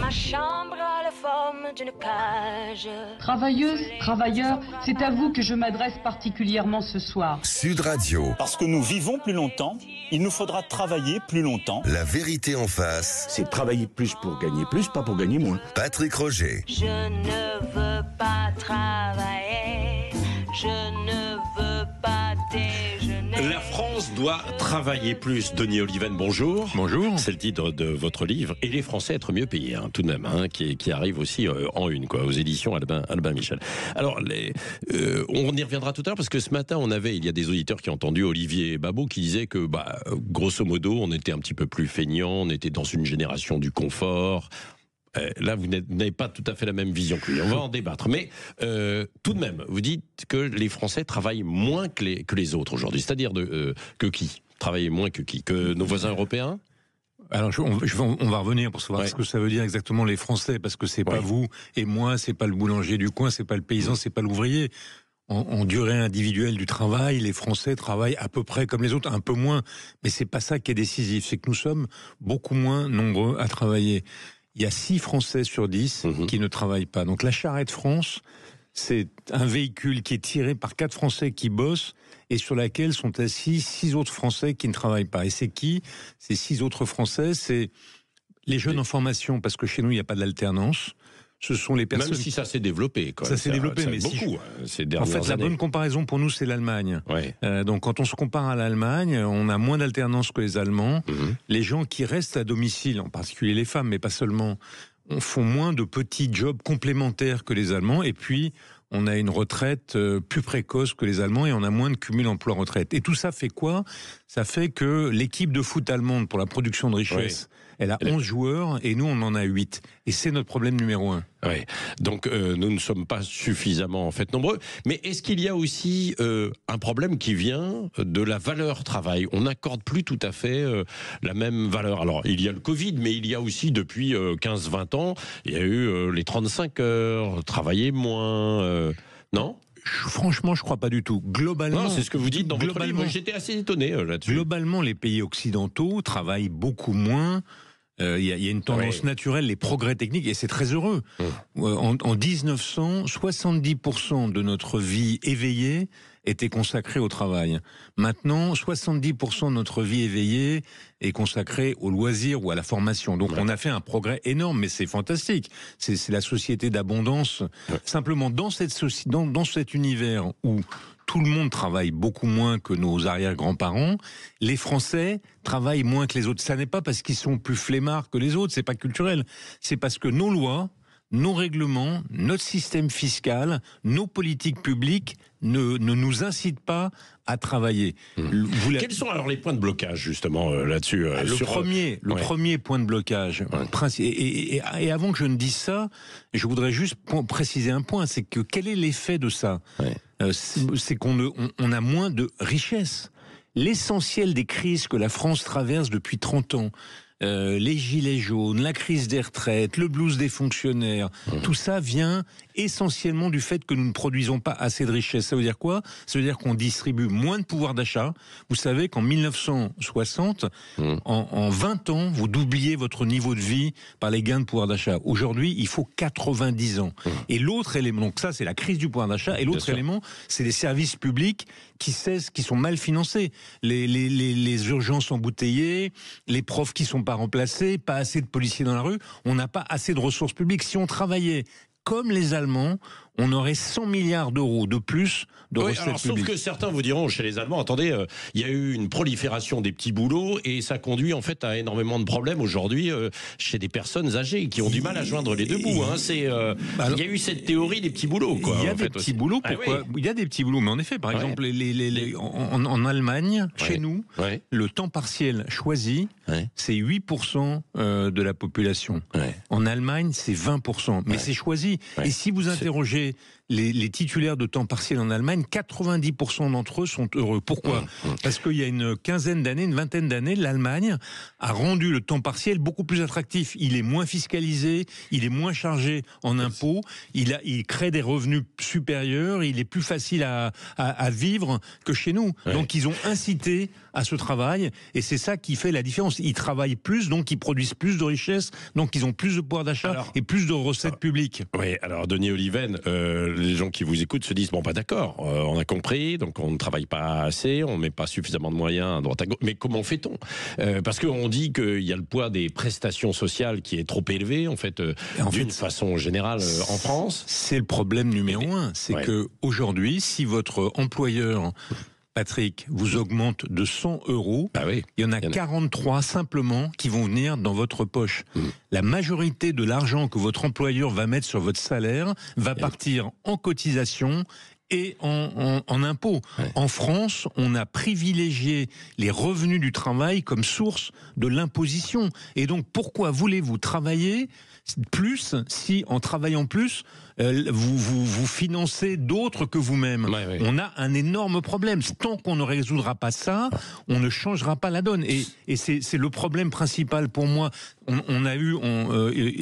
Ma chambre a la forme d'une cage. Travailleuses, travailleurs, c'est à vous que je m'adresse particulièrement ce soir. Sud Radio. Parce que nous vivons plus longtemps, il nous faudra travailler plus longtemps. La vérité en face. C'est travailler plus pour gagner plus, pas pour gagner moins. Patrick Roger. Je ne veux pas travailler. Je ne veux pas déjeuner. La France doit travailler plus. Denis Oliven, bonjour. Bonjour. C'est le titre de votre livre. Et les Français être mieux payés, tout de même, qui arrive aussi en une, aux éditions Albin Michel. Alors, on y reviendra tout à l'heure, parce que ce matin, il y a des auditeurs qui ont entendu Olivier Babot qui disait que, grosso modo, on était un petit peu plus feignants, on était dans une génération du confort. Là, vous n'avez pas tout à fait la même vision que lui. On va en débattre. Mais tout de même, vous dites que les Français travaillent moins que les autres aujourd'hui. C'est-à-dire que qui travaillent moins que qui? Que nos voisins européens? Alors, on va revenir pour savoir ce que ça veut dire exactement les Français, parce que c'est pas vous et moi, c'est pas le boulanger du coin, c'est pas le paysan, c'est pas l'ouvrier. En durée individuelle du travail, les Français travaillent à peu près comme les autres, un peu moins. Mais c'est pas ça qui est décisif. C'est que nous sommes beaucoup moins nombreux à travailler. Il y a 6 Français sur 10 qui ne travaillent pas. Donc la Charrette France, c'est un véhicule qui est tiré par 4 Français qui bossent et sur laquelle sont assis 6 autres Français qui ne travaillent pas. Et c'est qui, ces 6 autres Français? C'est les jeunes en formation, parce que chez nous, il n'y a pas d'alternance. Ce sont les personnes... Même si ça s'est développé. Ça s'est développé, mais beaucoup, ces dernières années. En fait, la bonne comparaison pour nous, c'est l'Allemagne. Ouais. Donc, quand on se compare à l'Allemagne, on a moins d'alternance que les Allemands. Les gens qui restent à domicile, en particulier les femmes, mais pas seulement, font moins de petits jobs complémentaires que les Allemands. Et puis, on a une retraite plus précoce que les Allemands et on a moins de cumul emploi-retraite. Et tout ça fait quoi? Ça fait que l'équipe de foot allemande pour la production de richesse, elle a 11 joueurs et nous, on en a 8. Et c'est notre problème numéro 1. Oui, donc nous ne sommes pas suffisamment nombreux. Mais est-ce qu'il y a aussi un problème qui vient de la valeur travail? On n'accorde plus tout à fait la même valeur. Alors, il y a le Covid, mais il y a aussi depuis 15-20 ans, il y a eu les 35 heures, travailler moins, non? Franchement, je crois pas du tout. Globalement, non, c'est ce que vous dites dans votre livre. J'étais assez étonné là-dessus. Globalement, les pays occidentaux travaillent beaucoup moins. Il y a une tendance naturelle, les progrès techniques, et c'est très heureux. En 1900, 70% de notre vie éveillée était consacrée au travail. Maintenant, 70% de notre vie éveillée est consacrée au loisir ou à la formation. Donc on a fait un progrès énorme, mais c'est fantastique. C'est la société d'abondance. Simplement, dans cet univers où tout le monde travaille beaucoup moins que nos arrière-grands-parents, les Français travaillent moins que les autres. Ça n'est pas parce qu'ils sont plus flemmards que les autres, c'est pas culturel. C'est parce que nos lois, nos règlements, notre système fiscal, nos politiques publiques ne nous incitent pas à travailler. Quels sont alors les points de blocage justement là-dessus Le premier point de blocage, et avant que je ne dise ça, je voudrais juste préciser un point, c'est que quel est l'effet de ça? C'est qu'on a moins de richesse. L'essentiel des crises que la France traverse depuis 30 ans, les gilets jaunes, la crise des retraites, le blues des fonctionnaires, tout ça vient essentiellement du fait que nous ne produisons pas assez de richesse. Ça veut dire quoi? Ça veut dire qu'on distribue moins de pouvoir d'achat. Vous savez qu'en 1960, en 20 ans, vous doubliez votre niveau de vie par les gains de pouvoir d'achat. Aujourd'hui, il faut 90 ans. Et l'autre élément, donc ça c'est la crise du pouvoir d'achat, et l'autre élément, c'est les services publics qui sont mal financés. Les urgences embouteillées, les profs qui sont pas remplacés, pas assez de policiers dans la rue, on n'a pas assez de ressources publiques. Si on travaillait comme les Allemands, on aurait 100 milliards d'euros de plus de recettes publiques. Sauf que certains vous diront, chez les Allemands, attendez, il y a eu une prolifération des petits boulots et ça conduit en fait à énormément de problèmes aujourd'hui chez des personnes âgées qui ont du mal à joindre les deux bouts. Il y a eu cette théorie des petits boulots. Il y a des petits boulots, pourquoi? Il y a des petits boulots, mais en effet, par exemple, en Allemagne, chez nous, le temps partiel choisi, c'est 8% de la population. En Allemagne, c'est 20%, mais c'est choisi. Et si vous interrogez regardez les titulaires de temps partiel en Allemagne, 90% d'entre eux sont heureux. Pourquoi ? Parce qu'il y a une vingtaine d'années, l'Allemagne a rendu le temps partiel beaucoup plus attractif. Il est moins fiscalisé, il est moins chargé en impôts, il crée des revenus supérieurs, il est plus facile à vivre que chez nous. Ouais. Donc ils ont incité à ce travail, et c'est ça qui fait la différence. Ils travaillent plus, donc ils produisent plus de richesses, donc ils ont plus de pouvoir d'achat et plus de recettes publiques. Oui, alors Denis Oliven, les gens qui vous écoutent se disent, bon bah d'accord, on a compris, donc on ne travaille pas assez, on ne met pas suffisamment de moyens à droite à gauche, mais comment fait-on ? Parce qu'on dit qu'il y a le poids des prestations sociales qui est trop élevé, en fait, d'une façon générale en France. C'est le problème numéro un, c'est que aujourd'hui, si votre employeur... Patrick, vous augmente de 100 €. Ah oui, il y en a 43 simplement qui vont venir dans votre poche. La majorité de l'argent que votre employeur va mettre sur votre salaire va partir en cotisation et en impôts. Ouais. En France, on a privilégié les revenus du travail comme source de l'imposition. Et donc, pourquoi voulez-vous travailler plus si, en travaillant plus, vous financez d'autres que vous-même. Ouais. On a un énorme problème. Tant qu'on ne résoudra pas ça, on ne changera pas la donne. Et c'est le problème principal pour moi. On a eu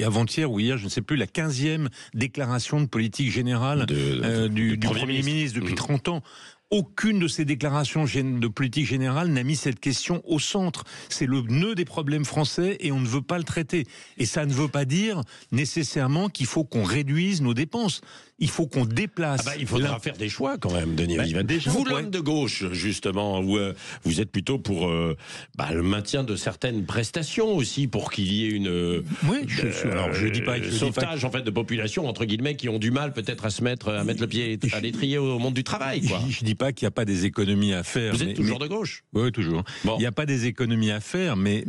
avant-hier ou hier, je ne sais plus, la 15e déclaration de politique générale du Premier ministre depuis 30 ans. Aucune de ces déclarations de politique générale n'a mis cette question au centre. C'est le nœud des problèmes français et on ne veut pas le traiter. Et ça ne veut pas dire nécessairement qu'il faut qu'on réduise nos dépenses. Il faut qu'on déplace. Il faudra faire des choix quand même, Denis Oliven. Vous, l'homme de gauche, justement, vous êtes plutôt pour le maintien de certaines prestations aussi, pour qu'il y ait une je dis pas sauvetage en fait de populations entre guillemets qui ont du mal peut-être à mettre le pied à l'étrier au monde du travail. Quoi. Je dis pas qu'il n'y a pas des économies à faire. Vous êtes toujours de gauche ? Oui, toujours. Bon. Il n'y a pas des économies à faire, mais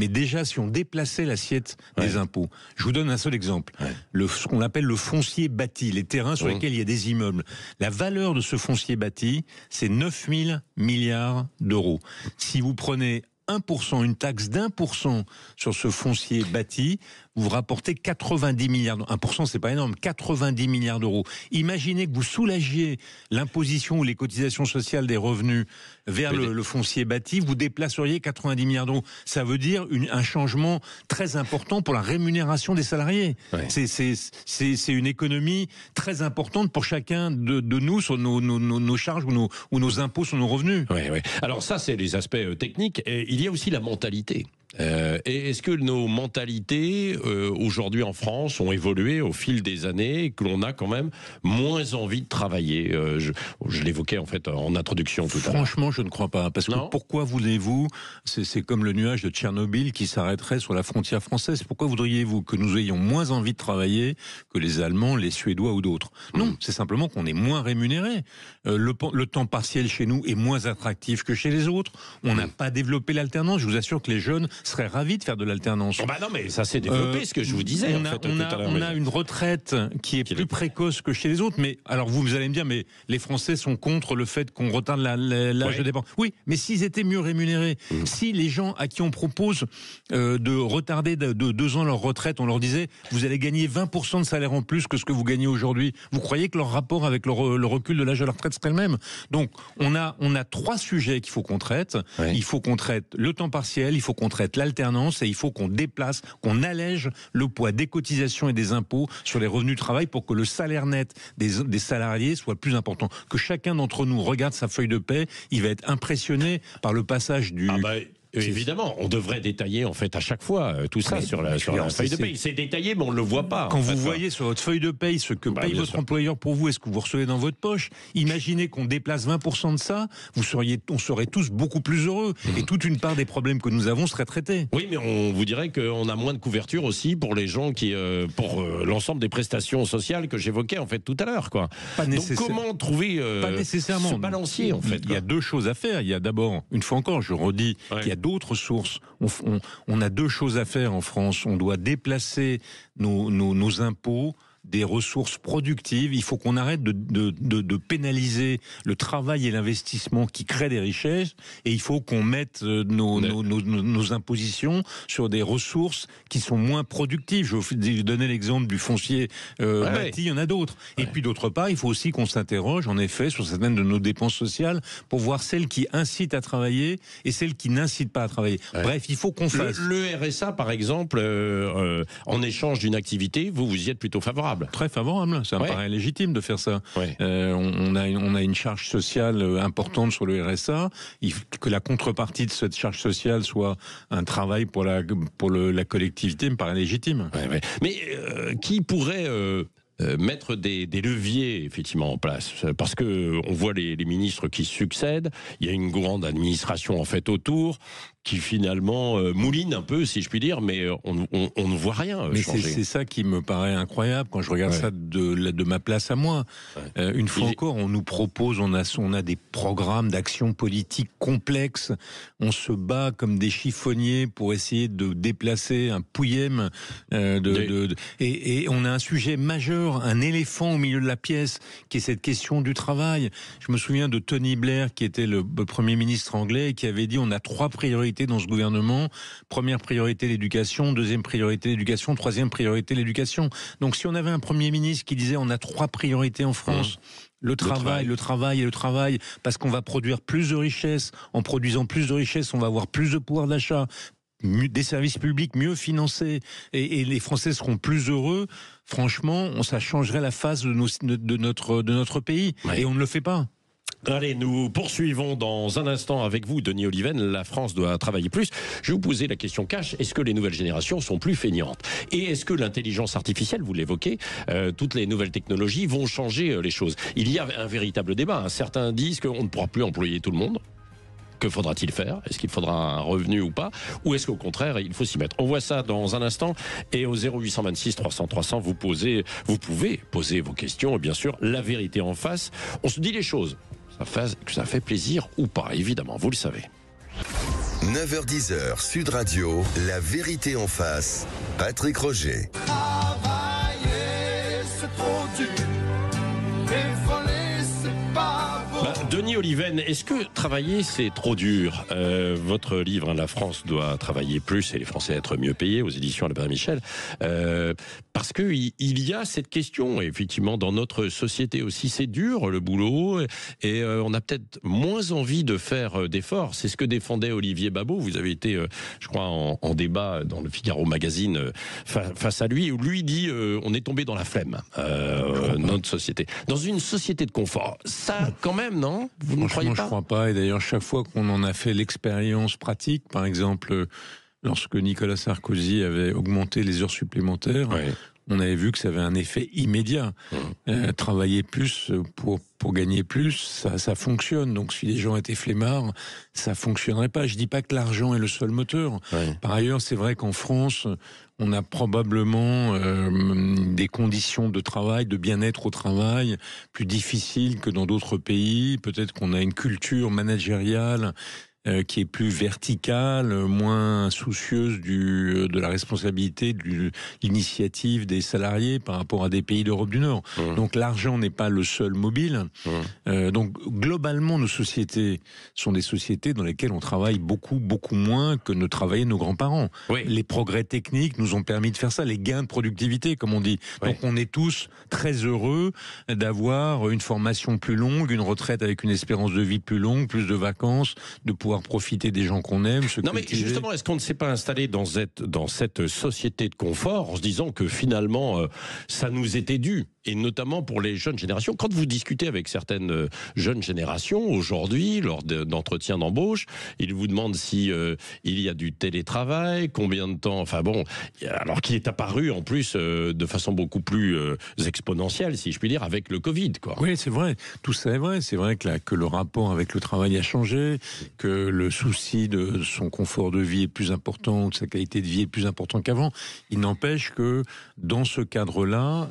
déjà si on déplaçait l'assiette des impôts, je vous donne un seul exemple. Ce qu'on appelle le foncier bâti. Les terrains sur lesquels il y a des immeubles. La valeur de ce foncier bâti, c'est 9 000 milliards d'euros. Si vous prenez 1%, une taxe d'1% sur ce foncier bâti, vous rapportez 90 milliards d'euros. 1%, c'est pas énorme, 90 milliards d'euros. Imaginez que vous soulagiez l'imposition ou les cotisations sociales des revenus vers le foncier bâti, vous déplaceriez 90 milliards d'euros. Ça veut dire un changement très important pour la rémunération des salariés. Ouais. C'est une économie très importante pour chacun de nous sur nos charges ou nos impôts sur nos revenus. Ouais. Alors ça, c'est les aspects techniques. Et il y a aussi la mentalité. Et est-ce que nos mentalités aujourd'hui en France ont évolué au fil des années et que l'on a quand même moins envie de travailler je l'évoquais en fait en introduction tout à l'heure. Franchement, je ne crois pas. Parce que pourquoi voulez-vous, c'est comme le nuage de Tchernobyl qui s'arrêterait sur la frontière française. Pourquoi voudriez-vous que nous ayons moins envie de travailler que les Allemands, les Suédois ou d'autres ? Non, c'est simplement qu'on est moins rémunérés. Le temps partiel chez nous est moins attractif que chez les autres. On n'a pas développé l'alternance. Je vous assure que les jeunes seraient ravis de faire de l'alternance. Non, mais ça s'est développé, ce que je vous disais. On a une retraite qui est plus précoce que chez les autres. Mais alors vous allez me dire, mais les Français sont contre le fait qu'on retarde l'âge de départ. Oui, mais s'ils étaient mieux rémunérés, si les gens à qui on propose de retarder de 2 ans leur retraite, on leur disait, vous allez gagner 20% de salaire en plus que ce que vous gagnez aujourd'hui, vous croyez que leur rapport avec le recul de l'âge de la retraite serait le même ? Donc on a 3 sujets qu'il faut qu'on traite. Il faut qu'on traite le temps partiel, il faut qu'on traite l'alternance et il faut qu'on déplace, qu'on allège le poids des cotisations et des impôts sur les revenus de travail pour que le salaire net des salariés soit plus important. Que chacun d'entre nous regarde sa feuille de paie, il va être impressionné par le passage du... Évidemment, on devrait détailler en fait à chaque fois tout ça sur la feuille de paye. C'est détaillé, mais on ne le voit pas. Quand vous voyez sur votre feuille de paye ce que paye votre employeur pour vous et ce que vous recevez dans votre poche, imaginez qu'on déplace 20% de ça, on serait tous beaucoup plus heureux et toute une part des problèmes que nous avons serait traitée. Oui, mais on vous dirait qu'on a moins de couverture aussi pour les gens qui, pour l'ensemble des prestations sociales que j'évoquais en fait tout à l'heure, quoi. Donc comment trouver ce balancier en fait ? Il y a 2 choses à faire. Il y a d'abord, une fois encore, je redis, qu'il y a d'autres sources. On a 2 choses à faire en France. On doit déplacer nos impôts des ressources productives. Il faut qu'on arrête de pénaliser le travail et l'investissement qui créent des richesses, et il faut qu'on mette nos impositions sur des ressources qui sont moins productives. Je vais vous donner l'exemple du foncier bâti, il y en a d'autres. Et puis d'autre part, il faut aussi qu'on s'interroge en effet sur certaines de nos dépenses sociales pour voir celles qui incitent à travailler et celles qui n'incitent pas à travailler. Bref, il faut qu'on fasse. Le RSA, par exemple, en échange d'une activité, vous y êtes plutôt favorable? Très favorable, ça me paraît légitime de faire ça. On a une charge sociale importante sur le RSA, que la contrepartie de cette charge sociale soit un travail pour la collectivité me paraît légitime. Mais qui pourrait mettre des leviers effectivement en place, parce que on voit les ministres qui succèdent, il y a une grande administration en fait autour qui finalement mouline un peu, si je puis dire, mais on ne voit rien changer. C'est ça qui me paraît incroyable quand je regarde ça de ma place à moi. Une fois encore, on nous propose, on a des programmes d'action politique complexes, on se bat comme des chiffonniers pour essayer de déplacer un pouillème, et on a un sujet majeur, un éléphant au milieu de la pièce, qui est cette question du travail. Je me souviens de Tony Blair, qui était le Premier ministre anglais, et qui avait dit on a 3 priorités dans ce gouvernement. Première priorité, l'éducation. Deuxième priorité, l'éducation. Troisième priorité, l'éducation. Donc si on avait un Premier ministre qui disait on a 3 priorités en France, le travail, parce qu'on va produire plus de richesses. En produisant plus de richesses, on va avoir plus de pouvoir d'achat, des services publics mieux financés, et les Français seront plus heureux. Franchement, ça changerait la face de notre pays. Et on ne le fait pas. Allez, nous poursuivons dans un instant avec vous, Denis Oliven. La France doit travailler plus. Je vais vous poser la question cash. Est-ce que les nouvelles générations sont plus feignantes? Et est-ce que l'intelligence artificielle, vous l'évoquez, toutes les nouvelles technologies vont changer les choses? Il y a un véritable débat. Certains disent qu'on ne pourra plus employer tout le monde. Que faudra-t-il faire? Est-ce qu'il faudra un revenu ou pas? Ou est-ce qu'au contraire, il faut s'y mettre? On voit ça dans un instant. Et au 0826 300 300, vous pouvez poser vos questions. Et bien sûr, la vérité en face. On se dit les choses. Ça fait plaisir ou pas, évidemment, vous le savez. 9h-10h, Sud Radio, la vérité en face. Patrick Roger. Travailler, c'est trop dur. Et voler, c'est pas beau. Denis Oliven, est-ce que travailler c'est trop dur? Votre livre, La France doit travailler plus et les Français être mieux payés, aux éditions Albin Michel, parce que il y a cette question, effectivement, dans notre société aussi, c'est dur le boulot, et on a peut-être moins envie de faire d'efforts. C'est ce que défendait Olivier Babot. Vous avez été, je crois, en débat dans le Figaro Magazine face à lui, où lui dit on est tombé dans la flemme, notre société. Dans une société de confort, ça quand même, non? Vous ne croyez pas? Je ne crois pas, et d'ailleurs chaque fois qu'on en a fait l'expérience pratique, par exemple lorsque Nicolas Sarkozy avait augmenté les heures supplémentaires, on avait vu que ça avait un effet immédiat. Travailler plus pour gagner plus, ça fonctionne. Donc si les gens étaient flemmards, ça fonctionnerait pas. Je dis pas que l'argent est le seul moteur. Par ailleurs, c'est vrai qu'en France, on a probablement des conditions de travail, de bien-être au travail, plus difficiles que dans d'autres pays. Peut-être qu'on a une culture managériale qui est plus verticale, moins soucieuse de la responsabilité, de l'initiative des salariés par rapport à des pays d'Europe du Nord. Donc l'argent n'est pas le seul mobile. Donc globalement, nos sociétés sont des sociétés dans lesquelles on travaille beaucoup moins que ne travaillaient nos grands-parents. Les progrès techniques nous ont permis de faire ça, les gains de productivité, comme on dit. Donc on est tous très heureux d'avoir une formation plus longue, une retraite avec une espérance de vie plus longue, plus de vacances, de pouvoir profiter des gens qu'on aime. Mais justement, est-ce qu'on ne s'est pas installé dans cette société de confort en se disant que finalement ça nous était dû, et notamment pour les jeunes générations? Quand vous discutez avec certaines jeunes générations aujourd'hui, lors d'entretiens d'embauche, ils vous demandent si il y a du télétravail, combien de temps, alors qu'il est apparu en plus de façon beaucoup plus exponentielle, si je puis dire, avec le Covid, quoi. Oui, c'est vrai, tout ça est vrai. C'est vrai que le rapport avec le travail a changé, que le souci de son confort de vie est plus important, de sa qualité de vie est plus important qu'avant. Il n'empêche que dans ce cadre-là,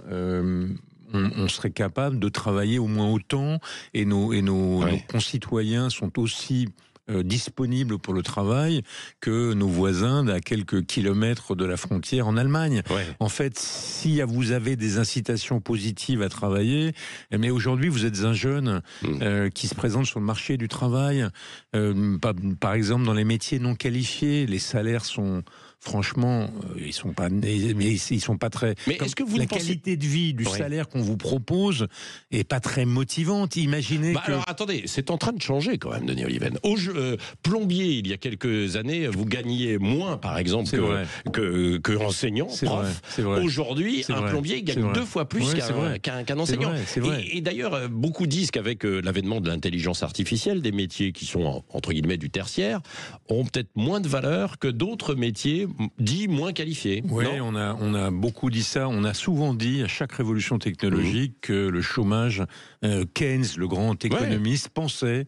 on serait capable de travailler au moins autant, et nos concitoyens sont aussi disponibles pour le travail que nos voisins à quelques kilomètres de la frontière en Allemagne. Ouais. En fait, si vous avez des incitations positives à travailler, mais aujourd'hui vous êtes un jeune qui se présente sur le marché du travail, par exemple dans les métiers non qualifiés, les salaires sont... Franchement, ils sont pas très. Mais est-ce que vous la pensez... qualité de vie du salaire qu'on vous propose est pas très motivante. Imaginez que. Alors attendez, c'est en train de changer quand même, Denis Oliven. Plombier, il y a quelques années, vous gagniez moins, par exemple, que enseignant, prof. Aujourd'hui, un plombier gagne 2 fois plus qu'un enseignant. C'est vrai. Et d'ailleurs, beaucoup disent qu'avec l'avènement de l'intelligence artificielle, des métiers qui sont entre guillemets du tertiaire ont peut-être moins de valeur que d'autres métiers dit moins qualifiés. Oui, on a beaucoup dit ça. On a souvent dit à chaque révolution technologique que le chômage, Keynes, le grand économiste, pensait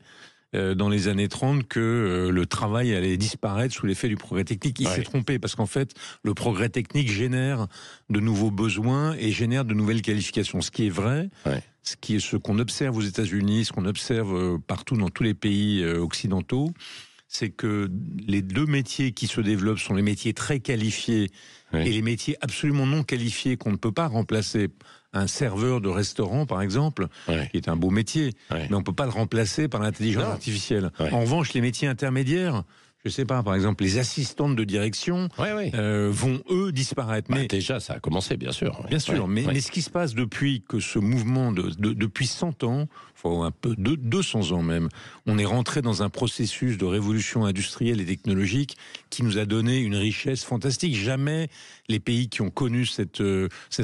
dans les années 30 que le travail allait disparaître sous l'effet du progrès technique. Il s'est trompé parce qu'en fait, le progrès technique génère de nouveaux besoins et génère de nouvelles qualifications. Ce qui est vrai, ce qu'on observe aux États-Unis, ce qu'on observe partout dans tous les pays occidentaux, c'est que les 2 métiers qui se développent sont les métiers très qualifiés et les métiers absolument non qualifiés qu'on ne peut pas remplacer. Un serveur de restaurant, par exemple, qui est un beau métier, mais on ne peut pas le remplacer par l'intelligence artificielle. En revanche, les métiers intermédiaires, je sais pas, par exemple, les assistantes de direction vont, eux, disparaître. Mais déjà, ça a commencé, bien sûr. Bien sûr, mais ce qui se passe depuis que ce mouvement, depuis 100 ans, un peu 200 ans même, on est rentré dans un processus de révolution industrielle et technologique qui nous a donné une richesse fantastique. Jamais les pays qui ont connu cette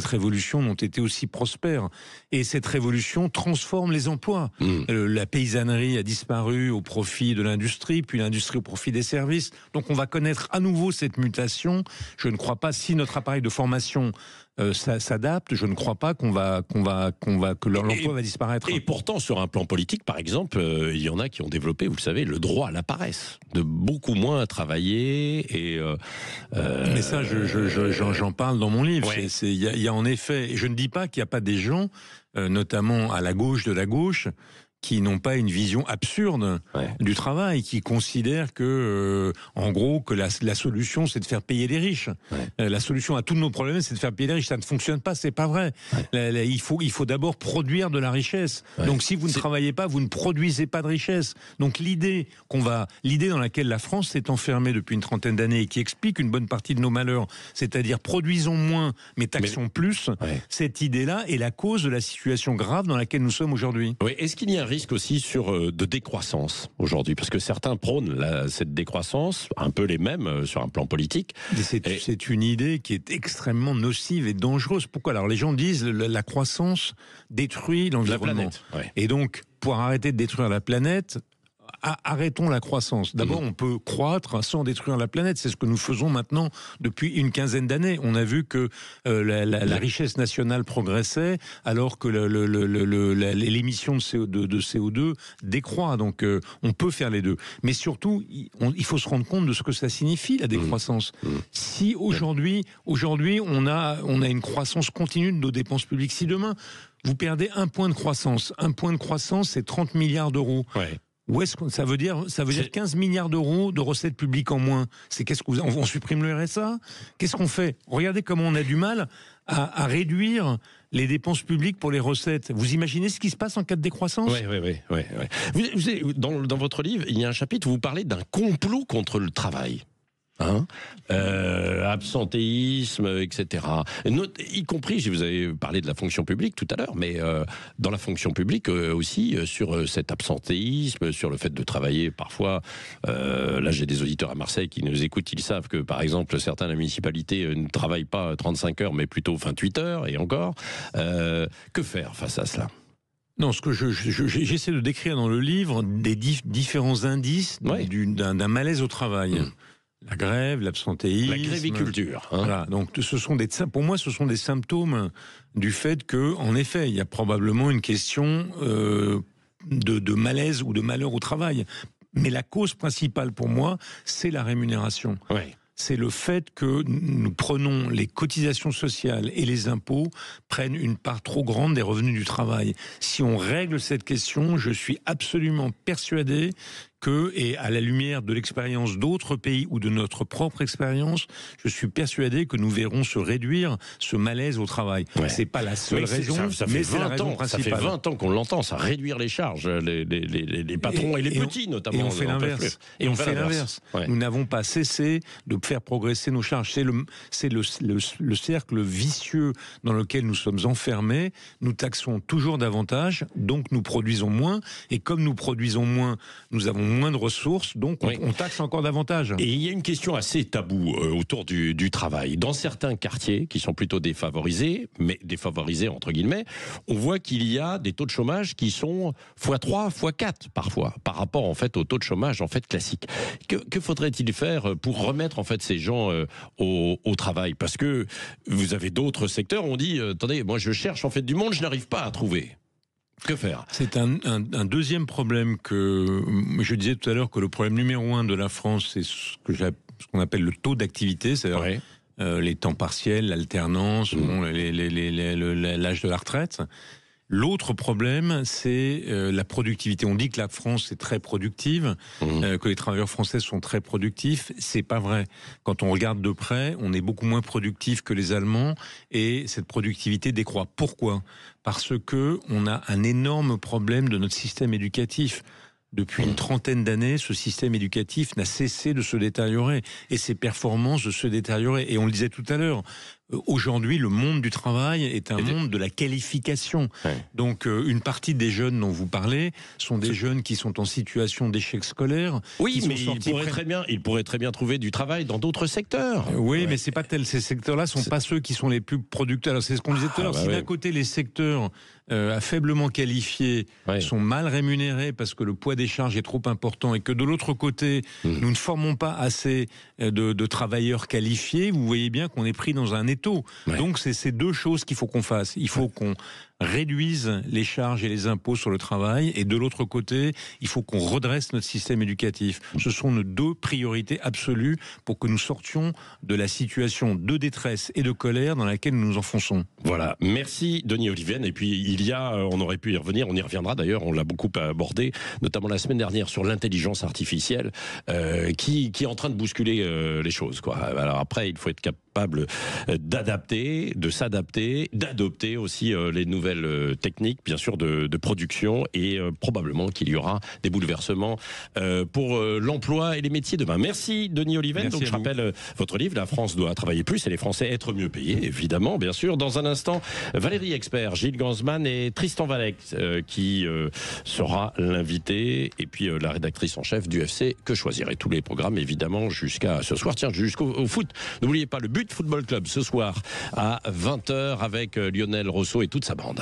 révolution n'ont été aussi prospères. Et cette révolution transforme les emplois. La paysannerie a disparu au profit de l'industrie, puis l'industrie au profit des services. Donc on va connaître à nouveau cette mutation. Je ne crois pas, si notre appareil de formation s'adapte, je ne crois pas que l'emploi va disparaître. Et pourtant, sur un plan politique, par exemple, il y en a qui ont développé, vous le savez, le droit à la paresse, de beaucoup moins travailler. Mais ça, j'en parle dans mon livre. Il y a en effet, je ne dis pas qu'il n'y a pas des gens, notamment à la gauche de la gauche, qui n'ont pas une vision absurde du travail, qui considèrent que, en gros, que la solution, c'est de faire payer les riches. La solution à tous nos problèmes, c'est de faire payer les riches. Ça ne fonctionne pas, c'est pas vrai. Il faut d'abord produire de la richesse. Donc, si vous ne travaillez pas, vous ne produisez pas de richesse. Donc, l'idée dans laquelle la France s'est enfermée depuis une trentaine d'années et qui explique une bonne partie de nos malheurs, c'est-à-dire produisons moins, mais taxons plus, cette idée-là est la cause de la situation grave dans laquelle nous sommes aujourd'hui. Oui. Est-ce qu'il y a un risque aussi de décroissance aujourd'hui, parce que certains prônent cette décroissance, un peu les mêmes sur un plan politique. C'est une idée qui est extrêmement nocive et dangereuse. Pourquoi ? Alors les gens disent la croissance détruit l'environnement. Et donc, pour arrêter de détruire la planète, arrêtons la croissance. D'abord, on peut croître sans détruire la planète. C'est ce que nous faisons maintenant depuis une quinzaine d'années. On a vu que la richesse nationale progressait alors que l'émission de CO2 décroît. Donc, on peut faire les deux. Mais surtout, il faut se rendre compte de ce que ça signifie, la décroissance. Si aujourd'hui, on a une croissance continue de nos dépenses publiques, si demain, vous perdez 1 point de croissance, c'est 30 milliards d'euros. Où est-ce que ça veut dire 15 milliards d'euros de recettes publiques en moins. On supprime le RSA. Qu'est-ce qu'on fait ? Regardez comment on a du mal à réduire les dépenses publiques pour les recettes. Vous imaginez ce qui se passe en cas de décroissance ? Oui. Dans votre livre, il y a un chapitre où vous parlez d'un complot contre le travail. Absentéisme, etc. Y compris, vous avez parlé de la fonction publique tout à l'heure, mais dans la fonction publique aussi, sur cet absentéisme, sur le fait de travailler parfois. Là, j'ai des auditeurs à Marseille qui nous écoutent, ils savent que, par exemple, certains de la municipalité ne travaillent pas 35 heures, mais plutôt 28 heures, et encore. Que faire face à cela ? Non, ce que j'essaie de décrire dans le livre, des différents indices d'un malaise au travail. La grève, l'absentéisme, la gréviculture. Voilà. Donc, pour moi, ce sont des symptômes du fait que, en effet, il y a probablement une question de malaise ou de malheur au travail. Mais la cause principale pour moi, c'est la rémunération. C'est le fait que nous prenons les cotisations sociales et les impôts prennent une part trop grande des revenus du travail. Si on règle cette question, je suis absolument persuadé que, et à la lumière de l'expérience d'autres pays ou de notre propre expérience, je suis persuadé que nous verrons se réduire ce malaise au travail. C'est pas la seule raison, mais c'est la raison principale. Ça fait 20 ans qu'on l'entend, ça réduire les charges, les patrons et les petits notamment. Et on fait l'inverse. Et on fait l'inverse. Nous n'avons pas cessé de faire progresser nos charges. C'est le cercle vicieux dans lequel nous sommes enfermés. Nous taxons toujours davantage, donc nous produisons moins. Et comme nous produisons moins, nous avons moins de ressources, donc on taxe encore davantage. Et il y a une question assez taboue autour du travail. Dans certains quartiers qui sont plutôt défavorisés, mais défavorisés entre guillemets, on voit qu'il y a des taux de chômage qui sont x3, x4 parfois, par rapport en fait au taux de chômage en fait classique. Que faudrait-il faire pour remettre en fait ces gens au travail? Parce que vous avez d'autres secteurs, on dit attendez, moi je cherche en fait du monde, je n'arrive pas à trouver. Que faire? C'est un deuxième problème que je disais tout à l'heure, que le problème numéro 1 de la France, c'est ce qu'on appelle le taux d'activité, c'est-à-dire les temps partiels, l'alternance, l'âge de la retraite. L'autre problème, c'est la productivité. On dit que la France est très productive, que les travailleurs français sont très productifs. C'est pas vrai. Quand on regarde de près, on est beaucoup moins productif que les Allemands et cette productivité décroît. Pourquoi? Parce que on a un énorme problème de notre système éducatif. Depuis une trentaine d'années, ce système éducatif n'a cessé de se détériorer et ses performances de se détériorer. Et on le disait tout à l'heure, aujourd'hui, le monde du travail est un monde de la qualification. Donc, une partie des jeunes dont vous parlez sont des jeunes qui sont en situation d'échec scolaire. Oui, mais ils pourraient très bien trouver du travail dans d'autres secteurs. Oui, mais c'est pas tel. Ces secteurs-là sont pas ceux qui sont les plus producteurs. Alors, c'est ce qu'on disait tout à l'heure. Si d'un côté, les secteurs faiblement qualifiés sont mal rémunérés parce que le poids des charges est trop important et que de l'autre côté, nous ne formons pas assez de travailleurs qualifiés, vous voyez bien qu'on est pris dans un étau. Donc c'est ces deux choses qu'il faut qu'on fasse. Il faut qu'on réduise les charges et les impôts sur le travail et de l'autre côté, il faut qu'on redresse notre système éducatif. Ce sont nos deux priorités absolues pour que nous sortions de la situation de détresse et de colère dans laquelle nous nous enfonçons. Voilà, merci Denis Oliven. Et puis on aurait pu y revenir, on y reviendra d'ailleurs, on l'a beaucoup abordé, notamment la semaine dernière sur l'intelligence artificielle qui est en train de bousculer les choses, quoi. Alors après, il faut être capable d'adapter, de s'adapter, d'adopter aussi les nouvelles techniques, bien sûr, de production et probablement qu'il y aura des bouleversements pour l'emploi et les métiers demain. Merci Denis Oliven. Donc je rappelle votre livre, La France doit travailler plus et les Français être mieux payés, évidemment, bien sûr. Dans un instant, Valérie Expert, Gilles Gansman et Tristan Valeix qui sera l'invité et puis la rédactrice en chef du FC Que Choisir. Et tous les programmes, évidemment, jusqu'à ce soir. Tiens, jusqu'au foot. N'oubliez pas le But Football Club ce soir à 20h avec Lionel Rousseau et toute sa bande.